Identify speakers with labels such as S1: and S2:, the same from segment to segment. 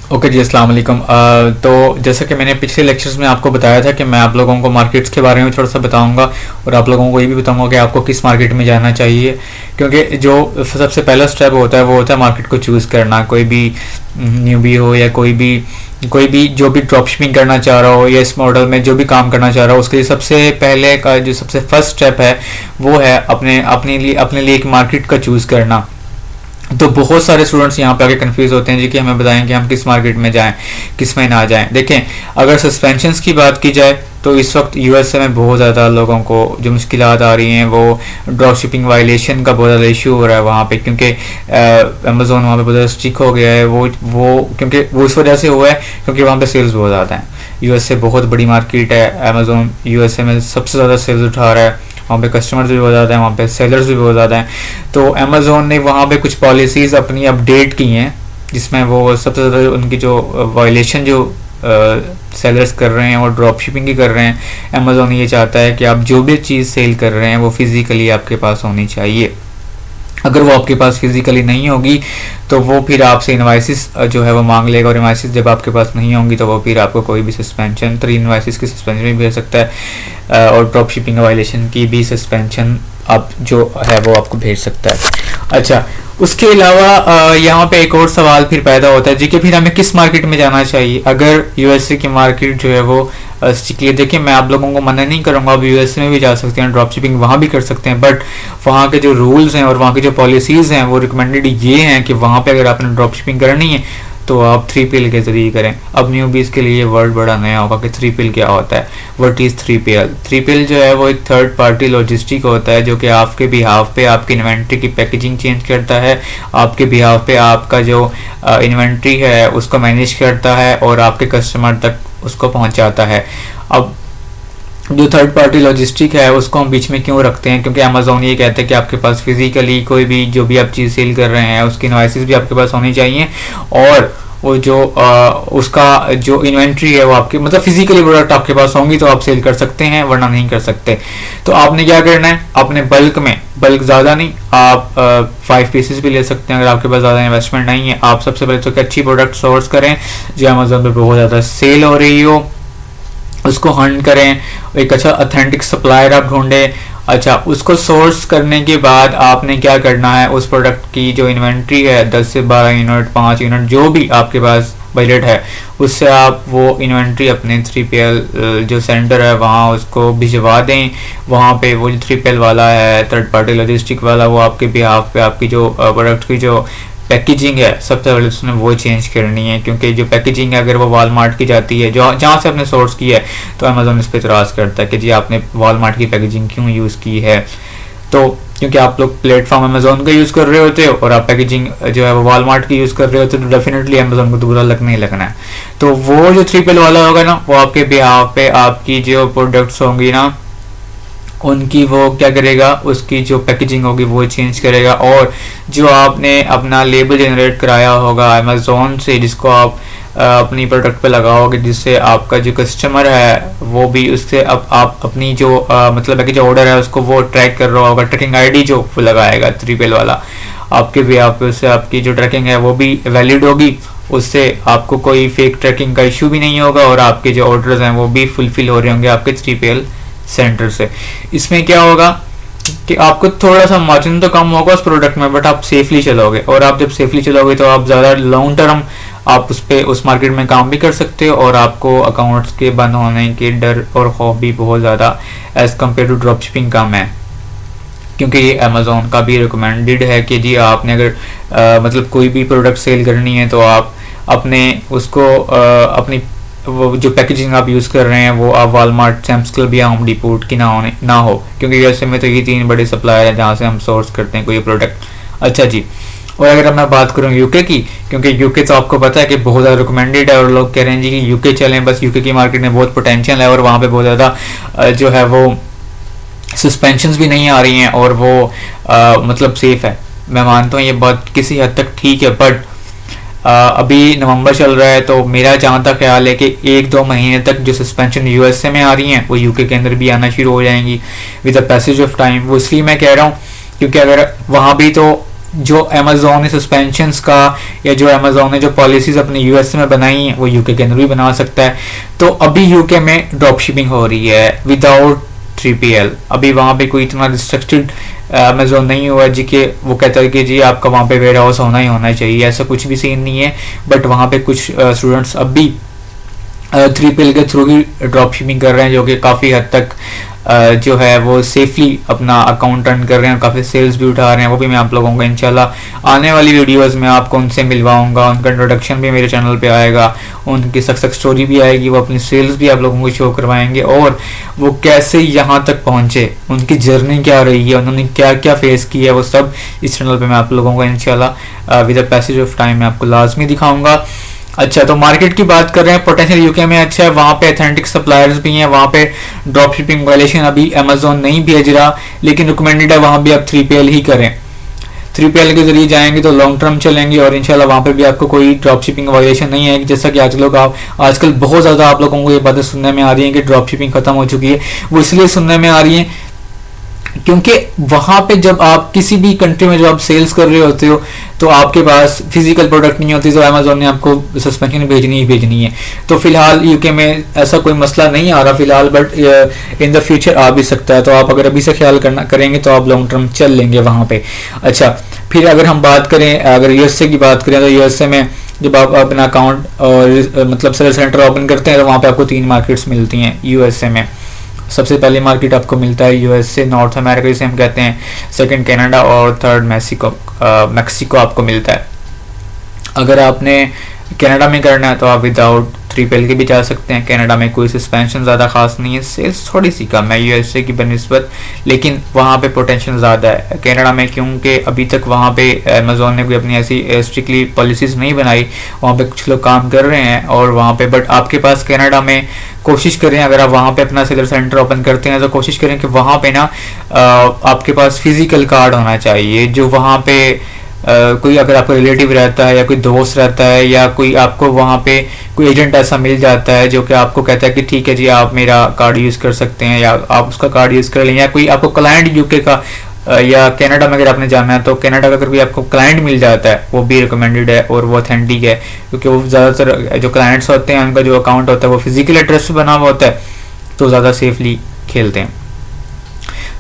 S1: Okay जी, अस्सलाम वालेकुम। तो जैसा कि मैंने पिछले लेक्चर्स में आपको बताया था कि मैं आप लोगों को मार्केट्स के बारे में थोड़ा सा बताऊंगा और आप लोगों को ये भी बताऊंगा कि आपको किस मार्केट में जाना चाहिए, क्योंकि जो सबसे पहला स्टेप होता है वो होता है मार्केट को चूज़ करना। कोई भी न्यूबी हो या कोई भी जो भी ड्रॉप शिपिंग करना चाह रहा हो या इस मॉडल में जो भी काम करना चाह रहा हो, उसके लिए सबसे पहले का जो सबसे फर्स्ट स्टेप है वो है अपने लिए एक मार्केट का चूज़ करना। तो बहुत सारे स्टूडेंट्स यहाँ पे आके कंफ्यूज होते हैं जी कि हमें बताएं कि हम किस मार्केट में जाएं, किस में ना जाएं। देखें, अगर सस्पेंशंस की बात की जाए तो इस वक्त यूएसए में बहुत ज़्यादा लोगों को जो मुश्किलात आ रही हैं वो ड्रॉप शिपिंग वायलेशन का बहुत ज़्यादा इशू हो रहा है वहाँ पे, क्योंकि अमेज़ोन वहाँ पे बहुत ज़्यादा स्ट्रिक्ट हो गया है। वो क्योंकि वो इस वजह से हुआ है क्योंकि वहाँ पे सेल्स बहुत ज़्यादा हैं। यूएसए बहुत बड़ी मार्केट है, अमेज़ोन यूएसए में सबसे ज़्यादा सेल्स उठा रहा है। वहाँ पे कस्टमर्स भी बहुत ज़्यादा हैं, वहाँ पे सेलर्स भी बहुत ज़्यादा हैं। तो अमेज़ोन ने वहाँ पे कुछ पॉलिसीज़ अपनी अपडेट की हैं जिसमें वो सबसे ज़्यादा उनकी जो वायलेशन जो सेलर्स कर रहे हैं और ड्रॉप शिपिंग की कर रहे हैं। अमेज़ोन ये चाहता है कि आप जो भी चीज़ सेल कर रहे हैं वो फिज़िकली आपके पास होनी चाहिए। अगर वो आपके पास फिजिकली नहीं होगी तो वो फिर आपसे इनवाइसिस जो है वो मांग लेगा, और इनवाइसिस जब आपके पास नहीं होंगी तो वो फिर आपको कोई भी सस्पेंशन 3 इनवाइसिस की सस्पेंशन भी भेज सकता है और ड्रॉप शिपिंग वायलेशन की भी सस्पेंशन आप जो है वो आपको भेज सकता है। अच्छा, उसके अलावा यहाँ पे एक और सवाल फिर पैदा होता है जी कि फिर हमें किस मार्केट में जाना चाहिए। अगर यूएसए की मार्केट जो है वो स्ट्रिक्टली, देखिए मैं आप लोगों को मना नहीं करूँगा, आप यूएसए में भी जा सकते हैं, ड्रॉप शिपिंग वहाँ भी कर सकते हैं, बट वहाँ के जो रूल्स हैं और वहाँ की जो पॉलिसीज़ हैं वो रिकमेंडेड ये हैं कि वहाँ पे अगर आपने ड्रॉप शिपिंग करनी है तो आप 3PL के ज़रिए करें। अब न्यूबीज़ के लिए वर्ड बड़ा नया होगा कि 3PL क्या होता है। What is 3PL? 3PL जो है वो एक थर्ड पार्टी लॉजिस्टिक होता है जो कि आपके बिहाफ पे आपकी इन्वेंट्री की पैकेजिंग चेंज करता है, आपके बिहाफ पे आपका जो इन्वेंट्री है उसको मैनेज करता है और आपके कस्टमर तक उसको पहुंचाता है। अब जो थर्ड पार्टी लॉजिस्टिक है उसको हम बीच में क्यों रखते हैं? क्योंकि अमेज़ोन ये कहते हैं कि आपके पास फिजिकली कोई भी जो भी आप चीज़ सेल कर रहे हैं उसकी इनवाइसेस भी आपके पास होनी चाहिए, और वो जो उसका जो इन्वेंट्री है वो आपकी मतलब फिजिकली प्रोडक्ट आपके पास होंगी तो आप सेल कर सकते हैं, वरना नहीं कर सकते। तो आपने क्या करना है, आपने बल्क ज़्यादा नहीं, आप 5 पीसेस भी ले सकते हैं अगर आपके पास ज़्यादा इन्वेस्टमेंट नहीं है। आप सबसे पहले तो अच्छी प्रोडक्ट सोर्स करें जो अमेज़ोन पे बहुत ज़्यादा सेल हो रही हो, उसको हंट करें, एक अच्छा ऑथेंटिक सप्लायर आप ढूंढें। अच्छा, उसको सोर्स करने के बाद आपने क्या करना है, उस प्रोडक्ट की जो इन्वेंट्री है 10 से 12 यूनिट 5 यूनिट जो भी आपके पास बजट है उससे आप वो इन्वेंट्री अपने 3PL जो सेंटर है वहाँ उसको भिजवा दें। वहाँ पे वो जो 3PL वाला है थर्ड पार्टी लॉजिस्टिक वाला वो आपके बिहाफ पे आपकी जो प्रोडक्ट की जो पैकेजिंग है सबसे पहले उसने वो चेंज करनी है, क्योंकि जो पैकेजिंग है अगर वो वॉलमार्ट की जाती है जो जहाँ से आपने सोर्स की है तो अमेज़ोन इस पर इतराज़ करता है कि जी आपने वॉलमार्ट की पैकेजिंग क्यों यूज़ की है। तो क्योंकि आप लोग प्लेटफॉर्म अमेज़ोन का यूज़ कर रहे होते हो और आप पैकेजिंग जो है वो वॉलमार्ट की यूज़ कर रहे होते हो तो डेफिनेटली अमेज़ोन को तो बुरा लगना ही लगना है। तो वो जो 3PL वाला होगा ना वो आपके बिहाफ पे आपकी जो प्रोडक्ट्स होंगी ना उनकी वो क्या करेगा, उसकी जो पैकेजिंग होगी वो चेंज करेगा, और जो आपने अपना लेबल जनरेट कराया होगा अमेज़ोन से जिसको आप अपनी प्रोडक्ट पे लगाओगे, जिससे आपका जो कस्टमर है वो भी उससे आप अपनी जो मतलब है कि जो ऑर्डर है उसको वो ट्रैक कर रहा होगा, ट्रैकिंग आईडी जो वो लगाएगा 3PL वाला आपके भी आप उससे आपकी जो ट्रैकिंग है वो भी वैलिड होगी, उससे आपको कोई फेक ट्रैकिंग का इशू भी नहीं होगा और आपके जो ऑर्डर्स हैं वो भी फुलफिल हो रहे होंगे आपके 3PL सेंटर से। इसमें क्या होगा कि आपको थोड़ा सा मार्जिन तो कम होगा उस प्रोडक्ट में, बट आप सेफली चलोगे, और आप जब सेफली चलोगे तो आप ज़्यादा लॉन्ग टर्म आप उस मार्केट में काम भी कर सकते हो, और आपको अकाउंट्स के बंद होने के डर और खौफ भी बहुत ज़्यादा as compare to drop shipping कम है। क्योंकि ये अमेज़ोन का भी रिकमेंडेड है कि जी आपने अगर मतलब कोई भी प्रोडक्ट सेल करनी है तो आप अपने उसको अपनी वो जो पैकेजिंग आप यूज़ कर रहे हैं वो आप वॉलमार्ट, सैम्स क्लब या होम डिपोट की ना हो, क्योंकि यूएसए में तो ये 3 बड़े सप्लायर हैं जहाँ से हम सोर्स करते हैं कोई प्रोडक्ट। अच्छा जी, और अगर मैं बात करूँ यूके की, क्योंकि यूके तो आपको पता है कि बहुत ज़्यादा रिकमेंडेड है और लोग कह रहे हैं जी कि यूके चलें, बस यूके की मार्केट में बहुत पोटेंशियल है और वहाँ पर बहुत ज़्यादा जो है वो सस्पेंशंस भी नहीं आ रही हैं और वो मतलब सेफ़ है। मैं मानता हूँ ये बात किसी हद तक ठीक है, बट अभी नवंबर चल रहा है तो मेरा जहाँ तक ख्याल है कि 1-2 महीने तक जो सस्पेंशन यूएसए में आ रही हैं वो यूके के अंदर भी आना शुरू हो जाएंगी with the passage of time. वो इसलिए मैं कह रहा हूँ क्योंकि अगर वहाँ भी तो जो अमेजोन ने सस्पेंशंस का या जो अमेजोन ने जो पॉलिसीज अपने यूएस में बनाई हैं वो यूके के अंदर भी बना सकता है। तो अभी यूके में ड्रॉप शिपिंग हो रही है विदाउट 3PL। अभी वहाँ पे कोई इतना रिस्ट्रिक्टेड अमेजोन नहीं हुआ जी कि वो कहता है कि जी आपका वहाँ पे वेयर हाउस होना ही होना चाहिए, ऐसा कुछ भी सीन नहीं है। बट वहाँ पे कुछ स्टूडेंट्स अब भी 3PL के थ्रू ही ड्रॉप शिपिंग कर रहे हैं, जो कि काफ़ी हद तक जो है वो सेफली अपना अकाउंट रन कर रहे हैं, काफ़ी सेल्स भी उठा रहे हैं। वो भी मैं आप लोगों को इंशाल्लाह आने वाली वीडियोस में आपको उनसे मिलवाऊंगा, उनका इंट्रोडक्शन भी मेरे चैनल पे आएगा, उनकी सक्सेस स्टोरी भी आएगी, वो अपनी सेल्स भी आप लोगों को शो करवाएंगे और वो कैसे यहाँ तक पहुँचे, उनकी जर्नी क्या रही है, उन्होंने क्या क्या फेस किया है, वो सब इस चैनल पर मैं आप लोगों को इंशाल्लाह with the passage of time मैं आपको लाजमी दिखाऊंगा। अच्छा, तो मार्केट की बात कर रहे हैं, पोटेंशियल यूके में अच्छा है, वहाँ पे अथेंटिक सप्लायर्स भी हैं, वहाँ पे ड्रॉप शिपिंग वायलेशन अभी अमेजोन नहीं भेज रहा, लेकिन रिकमेंडेड है वहाँ भी आप 3PL ही करें। 3PL के जरिए जाएंगे तो लॉन्ग टर्म चलेंगे और इंशाल्लाह वहाँ पे भी आपको कोई ड्रॉप शिपिंग वायलेशन नहीं आएगी। जैसा कि आजकल बहुत ज़्यादा आप लोगों को ये बातें सुनने में आ रही हैं कि ड्रॉप शिपिंग खत्म हो चुकी है, वो इसलिए सुनने में आ रही है क्योंकि वहाँ पे जब आप किसी भी कंट्री में जब आप सेल्स कर रहे होते हो तो आपके पास फिजिकल प्रोडक्ट नहीं होती, तो अमेजोन ने आपको सस्पेंशन भेजनी है। तो फिलहाल यूके में ऐसा कोई मसला नहीं आ रहा फिलहाल, बट इन द फ्यूचर आ भी सकता है। तो आप अगर अभी से ख्याल करेंगे तो आप लॉन्ग टर्म चल लेंगे वहाँ पे। अच्छा, फिर अगर हम बात करें, अगर यूएसए की बात करें तो यूएसए में जब आप अपना अकाउंट और मतलब सेल सेंटर ओपन करते हैं तो वहाँ पे आपको 3 मार्केट्स मिलती हैं यूएसए में। सबसे पहले मार्केट आपको मिलता है यूएसए, नॉर्थ अमेरिका जिसे हम कहते हैं, सेकंड कनाडा और थर्ड मैक्सिको आपको मिलता है। अगर आपने कनाडा में करना है तो आप विदाउट 3PL के भी जा सकते हैं। कनाडा में कोई सस्पेंशन ज़्यादा खास नहीं है, सेल्स थोड़ी सी कम है यूएसए की बनस्बत, लेकिन वहाँ पे पोटेंशियल ज़्यादा है कनाडा में, क्योंकि अभी तक वहाँ पे अमेजोन ने कोई अपनी ऐसी स्ट्रिक्टली पॉलिसीज़ नहीं बनाई। वहाँ पे कुछ लोग काम कर रहे हैं और वहाँ पे, बट आपके पास कनाडा में कोशिश करें, अगर आप वहाँ पे अपना सेलर सेंटर ओपन करते हैं तो कोशिश करें कि वहाँ पे ना आपके पास फिजिकल कार्ड होना चाहिए, जो वहाँ पे कोई अगर आपका रिलेटिव रहता है या कोई दोस्त रहता है या कोई आपको वहाँ पे कोई एजेंट ऐसा मिल जाता है जो कि आपको कहता है कि ठीक है जी आप मेरा कार्ड यूज़ कर सकते हैं या आप उसका कार्ड यूज़ कर लें, या कोई आपको क्लाइंट यूके का या कनाडा में अगर आपने जाना है तो कनाडा का अगर कोई आपको क्लाइंट मिल जाता है वो भी रिकमेंडेड है और वो ऑथेंटिक है, क्योंकि वो ज़्यादातर जो क्लाइंट्स होते हैं उनका जो अकाउंट होता है वो फिजिकल एड्रेस पे बना हुआ होता है, तो ज़्यादा सेफली खेलते हैं।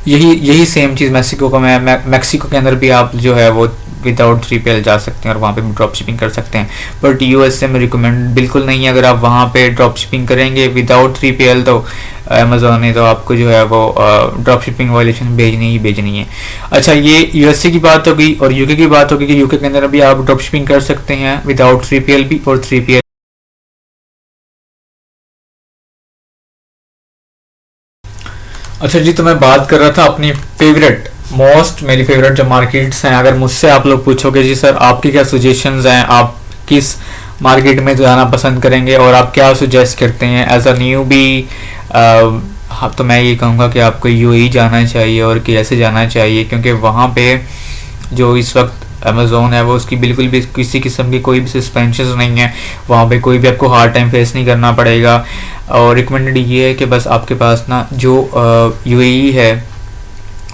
S1: यही सेम चीज़ मैक्सिको के अंदर भी आप जो है वो विदाउट 3PL जा सकते हैं और वहाँ पे भी ड्रॉप शिपिंग कर सकते हैं। बट यूएसए में रिकमेंड बिल्कुल नहीं है, अगर आप वहाँ पे ड्रॉप शिपिंग करेंगे विदाउट 3PL तो अमेजोन ने तो आपको जो है वो ड्रॉप शिपिंग वायलेशन भेजनी है। अच्छा, ये यूएसए की बात होगी और यूके की बात होगी कि यूके के अंदर भी आप ड्रॉप शिपिंग कर सकते हैं विदाउट 3PL भी और 3PL। अच्छा जी, तो मैं बात कर रहा था अपनी मेरी फेवरेट जो मार्केट्स हैं। अगर मुझसे आप लोग पूछोगे जी सर आपकी क्या सजेशंस हैं, आप किस मार्केट में जाना पसंद करेंगे और आप क्या सुजेस्ट करते हैं एज अ न्यू भी, हाँ, तो मैं ये कहूँगा कि आपको यूएई जाना चाहिए और कैसे जाना चाहिए, क्योंकि वहाँ पे जो इस वक्त अमेजोन है वो उसकी बिल्कुल भी किसी किस्म की कोई भी सस्पेंशन नहीं है, वहाँ पे कोई भी आपको हार्ड टाइम फेस नहीं करना पड़ेगा। और रिकमेंडेड ये है कि बस आपके पास ना जो यूएई है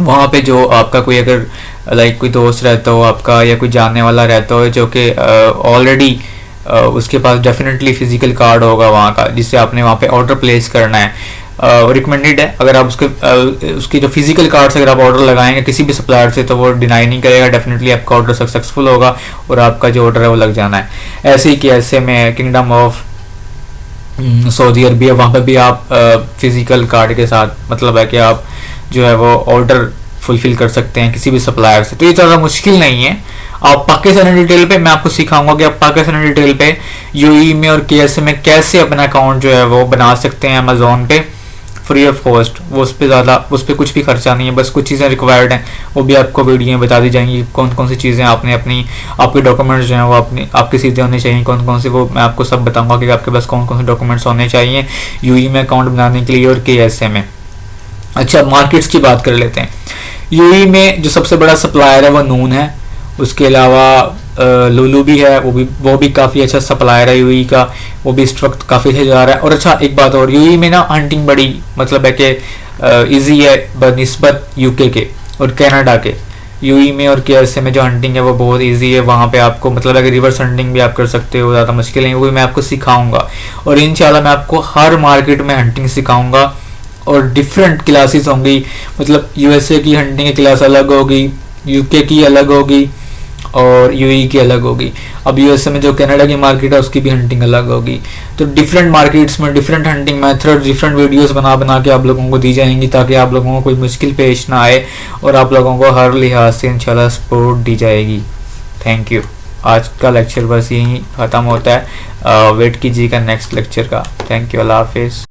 S1: वहाँ पे जो आपका कोई अगर लाइक कोई दोस्त रहता हो आपका या कोई जानने वाला रहता हो जो कि ऑलरेडी उसके पास डेफिनेटली फिजिकल कार्ड होगा वहाँ का, जिससे आपने वहाँ पे ऑर्डर प्लेस करना है। रिकमेंडेड है अगर आप उसके जो फिजिकल कार्ड से अगर आप ऑर्डर लगाएंगे किसी भी सप्लायर से तो वो डिनाई नहीं करेगा, डेफिनेटली आपका ऑर्डर सक्सेसफुल होगा और आपका जो ऑर्डर है वो लग जाना है। ऐसे ही कि ऐसे में किंगडम ऑफ सऊदी अरबिया, वहाँ पे भी आप फिजिकल कार्ड के साथ मतलब है कि आप जो है वो ऑर्डर फुलफिल कर सकते हैं किसी भी सप्लायर से, तो ये ज़्यादा मुश्किल नहीं है। आप पाकिस्तानी डिटेल पे मैं आपको सिखाऊंगा कि आप पाकिस्तानी डिटेल पे यूएई में और केएसए में कैसे अपना अकाउंट जो है वो बना सकते हैं अमेजोन पे फ्री ऑफ कॉस्ट। वो उस पर कुछ भी खर्चा नहीं है, बस कुछ चीज़ें रिक्वायर्ड हैं, वो भी आपको वीडियो में बता दी जाएंगी कौन कौन सी चीज़ें आपने आपके डॉक्यूमेंट्स जो हैं वो आपके सीधे होने चाहिए, कौन कौन से, वो मैं आपको सब बताऊंगा कि आपके पास कौन कौन से डॉक्यूमेंट्स होने चाहिए यूएई में अकाउंट बनाने के लिए और केएसए में। अच्छा, मार्केट्स की बात कर लेते हैं। यूएई में जो सबसे बड़ा सप्लायर है वो नून है, उसके अलावा लुलु भी है, वो भी काफ़ी अच्छा सप्लायर है यूएई का, वो भी इस वक्त काफ़ी अच्छा जा रहा है। और अच्छा एक बात और, यूएई में ना हंटिंग बड़ी मतलब है कि ईजी है बनिस्बत यूके के और कनाडा के। यूई में और केएसए में जो हंटिंग है वो बहुत इजी है, वहाँ पे आपको मतलब अगर रिवर्स हंटिंग भी आप कर सकते हो, ज़्यादा मुश्किल नहीं, वो भी मैं आपको सिखाऊंगा। और इंशाल्लाह मैं आपको हर मार्केट में हंटिंग सिखाऊंगा और डिफरेंट क्लासेस होंगी, मतलब यूएसए की हंटिंग की क्लास अलग होगी, यूके की अलग होगी और यूई की अलग होगी। अब यूएसए में जो कनाडा की मार्केट है उसकी भी हंटिंग अलग होगी। तो डिफरेंट मार्केट्स में different hunting method, different videos बना बना के आप लोगों को दी जाएंगी, ताकि आप लोगों को कोई मुश्किल पेश ना आए और आप लोगों को हर लिहाज से इंशाल्लाह सपोर्ट दी जाएगी। Thank you. आज का लेक्चर बस यहीं ख़त्म होता है, वेट कीजिएगा नेक्स्ट लेक्चर का। थैंक यू, अल्लाह हाफिज़।